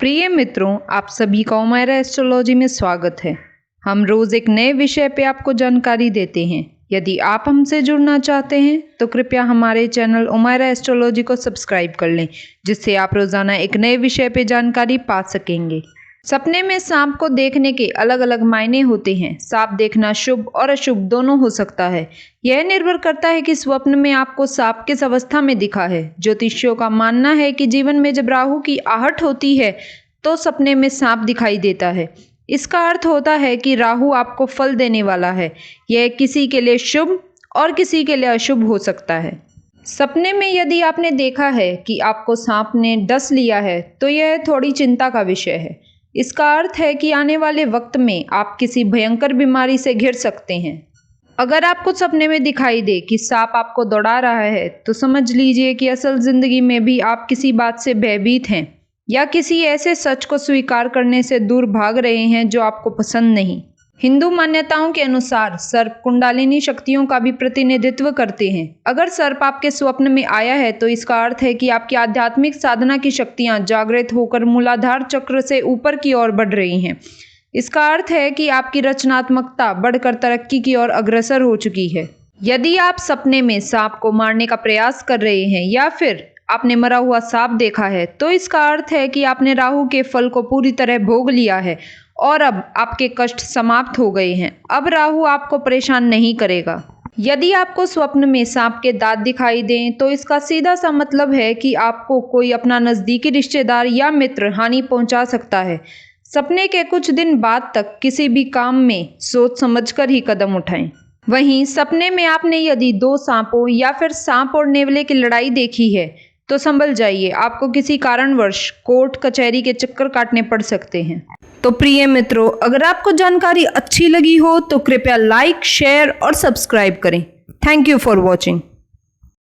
प्रिय मित्रों, आप सभी का उमायरा एस्ट्रोलॉजी में स्वागत है। हम रोज एक नए विषय पे आपको जानकारी देते हैं। यदि आप हमसे जुड़ना चाहते हैं तो कृपया हमारे चैनल उमायरा एस्ट्रोलॉजी को सब्सक्राइब कर लें, जिससे आप रोजाना एक नए विषय पे जानकारी पा सकेंगे। सपने में सांप को देखने के अलग अलग मायने होते हैं। सांप देखना शुभ और अशुभ दोनों हो सकता है। यह निर्भर करता है कि स्वप्न में आपको सांप किस अवस्था में दिखा है। ज्योतिषियों का मानना है कि जीवन में जब राहु की आहट होती है तो सपने में सांप दिखाई देता है। इसका अर्थ होता है कि राहु आपको फल देने वाला है। यह किसी के लिए शुभ और किसी के लिए अशुभ हो सकता है। सपने में यदि आपने देखा है कि आपको सांप ने डस लिया है तो यह थोड़ी चिंता का विषय है। इसका अर्थ है कि आने वाले वक्त में आप किसी भयंकर बीमारी से घिर सकते हैं। अगर आपको सपने में दिखाई दे कि सांप आपको दौड़ा रहा है तो समझ लीजिए कि असल जिंदगी में भी आप किसी बात से भयभीत हैं या किसी ऐसे सच को स्वीकार करने से दूर भाग रहे हैं जो आपको पसंद नहीं। हिंदू मान्यताओं के अनुसार सर्प कुंडलिनी शक्तियों का भी प्रतिनिधित्व करते हैं। अगर सर्प आपके स्वप्न में आया है तो इसका अर्थ है कि आपकी आध्यात्मिक साधना की शक्तियां जागृत होकर मूलाधार चक्र से ऊपर की ओर बढ़ रही हैं। इसका अर्थ है कि आपकी रचनात्मकता बढ़कर तरक्की की ओर अग्रसर हो चुकी है। यदि आप सपने में सांप को मारने का प्रयास कर रहे हैं या फिर आपने मरा हुआ सांप देखा है तो इसका अर्थ है कि आपने राहु के फल को पूरी तरह भोग लिया है और अब आपके कष्ट समाप्त हो गए हैं। अब राहु आपको परेशान नहीं करेगा। यदि आपको स्वप्न में सांप के दांत दिखाई दें तो इसका सीधा सा मतलब है कि आपको कोई अपना नजदीकी रिश्तेदार या मित्र हानि पहुंचा सकता है। सपने के कुछ दिन बाद तक किसी भी काम में सोच समझकर ही कदम उठाएं। वहीं सपने में आपने यदि दो सांपों या फिर सांप और नेवले की लड़ाई देखी है तो संभल जाइए, आपको किसी कारणवश कोर्ट कचहरी के चक्कर काटने पड़ सकते हैं। तो प्रिय मित्रों, अगर आपको जानकारी अच्छी लगी हो तो कृपया लाइक, शेयर और सब्सक्राइब करें। Thank you for watching.